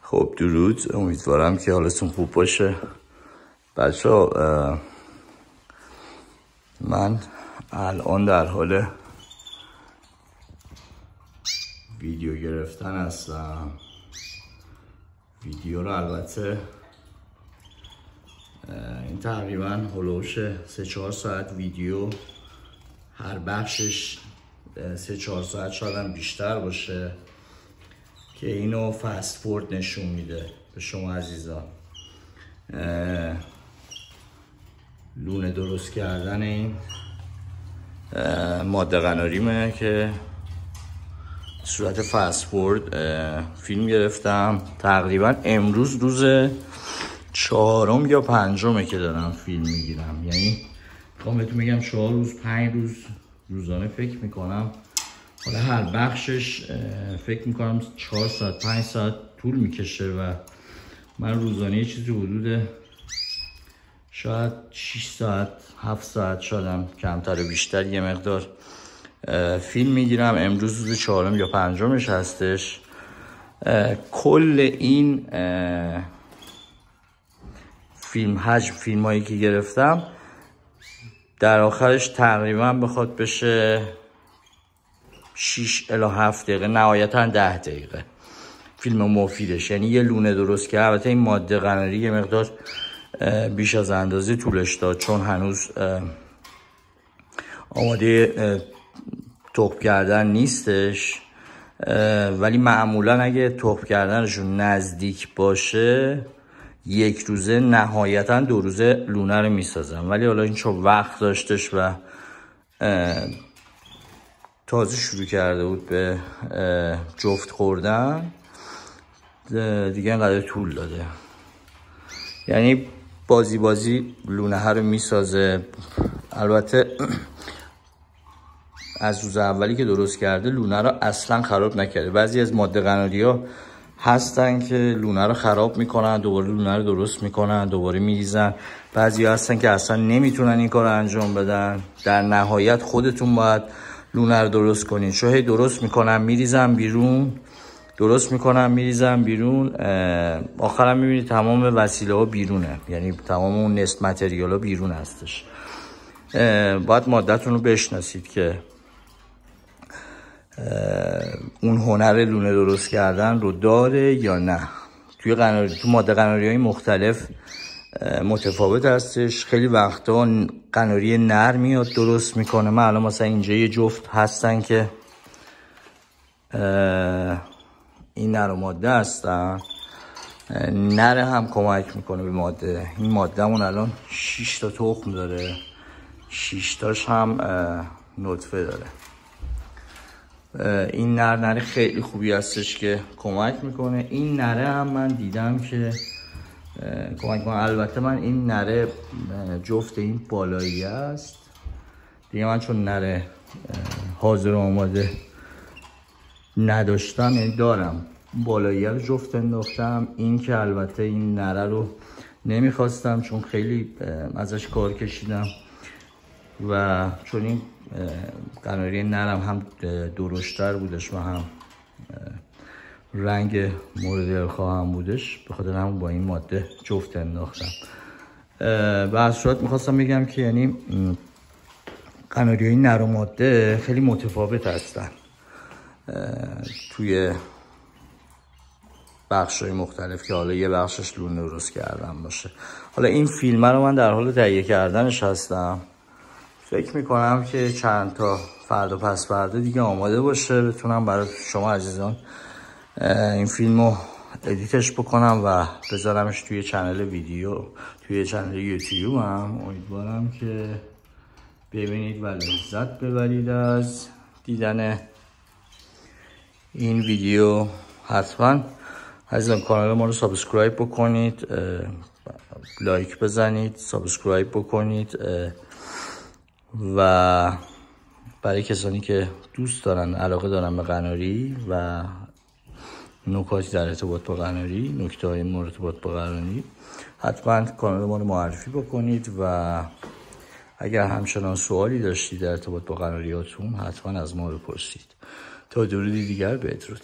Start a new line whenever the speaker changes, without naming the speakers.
خب درود، امیدوارم که حالتون خوب باشه بچه‌ها. من الان در حال ویدیو گرفتن هستم. ویدیو رو البته این تقریبا هلوش 3-4 ساعت ویدیو، هر بخشش 3-4 ساعت شاید هم بیشتر باشه که اینو فست فورد نشون میده به شما عزیزان. لونه درست کردن این ماده قناریمه که صورت فست فورد فیلم گرفتم. تقریبا امروز روز 4 یا 5 که دارم فیلم میگیرم، یعنی میخوام بهتون بگم 4 روز 5 روز روزانه فکر میکنم. حالا هر بخشش فکر میکنم 4 ساعت 5 ساعت طول میکشه و من روزانه یه چیزی حدود شاید 6 ساعت 7 ساعت شدم کمتر و بیشتر یه مقدار فیلم میگیرم. امروز روز 4 یا 5 هستش. کل این فیلم هایی که گرفتم در آخرش تقریبا بخواد بشه 6 الی 7 دقیقه، نهایتا 10 دقیقه فیلم مفیدش. یعنی یه لونه درست که البته این ماده قناری یه مقدار بیش از اندازه طولش داد چون هنوز آماده تخم کردن نیستش، ولی معمولا اگه تخم کردنشون نزدیک باشه 1 روزه نهایتا 2 روزه لونه رو میسازم. ولی حالا این چون وقت داشتش و تازه شروع کرده بود به جفت خوردن دیگه اینقدر طول داده. یعنی بازی لونه ها رو میسازه. البته از روز اولی که درست کرده لونه رو اصلا خراب نکرده. بعضی از ماده قناری ها هستن که لونه رو خراب میکنن، دوباره لونه رو درست میکنن، دوباره میریزن. بعضی ها هستن که اصلا نمیتونن این کار رو انجام بدن. در نهایت خودتون باید لونه رو درست کنین. چون هی درست میکنم میریزم بیرون، درست میکنم میریزم بیرون، آخرم میبینید تمام وسیله ها بیرونه، یعنی تمام اون نست متریال ها بیرون هستش. باید ماده‌تون رو بشناسید که اون هنر لونه درست کردن رو داره یا نه. تو ماده قناری های مختلف متفاوت هستش. خیلی وقتا قناری نر میاد درست میکنه. من الان مثلا اینجا یه جفت هستن که این نر و ماده هستن. نر هم کمک میکنه به ماده. این ماده همون الان 6 تا تخم داره، 6 تاش هم نطفه داره. این نر خیلی خوبی هستش که کمک میکنه. این نره هم من دیدم که کمک کنه. البته من این نره جفت این بالایی است دیگه. من چون نره حاضر آماده نداشتم، یعنی دارم بالایی رو جفت انداختم. این که البته این نره رو نمیخواستم چون خیلی ازش کار کشیدم و چون این قناری نرم هم درشتر بودش و هم رنگ مورد الخواهم بودش، به خاطر همون با این ماده جفت انداختم. و از صورت میخواستم بگم که یعنی قناری های نر و ماده خیلی متفاوت هستن توی بخش های مختلف که حالا یه بخشش لونه درست کردن باشه. حالا این فیلم رو من در حال تهیه کردنش هستم. فکر میکنم که چند تا فردا پس فردا دیگه آماده باشه، بتونم برای شما عزیزان این فیلم رو ادیتش بکنم و بذارمش توی چنل ویدیو، توی چنل یوتیوب هم. امیدوارم که ببینید و لذت ببرید از دیدن این ویدیو. حتما عزیزان کانال ما رو سابسکرایب بکنید، لایک بزنید، سابسکرایب بکنید و برای کسانی که دوست دارن، علاقه دارن به قناری و نکاتی در ارتباط با قناری، نکته های مرتبط با قناری، حتما کانال ما رو معرفی بکنید و اگر همچنان سوالی داشتید در ارتباط با قناریاتون حتما از ما بپرسید. تا درودی دیگر، بدرود.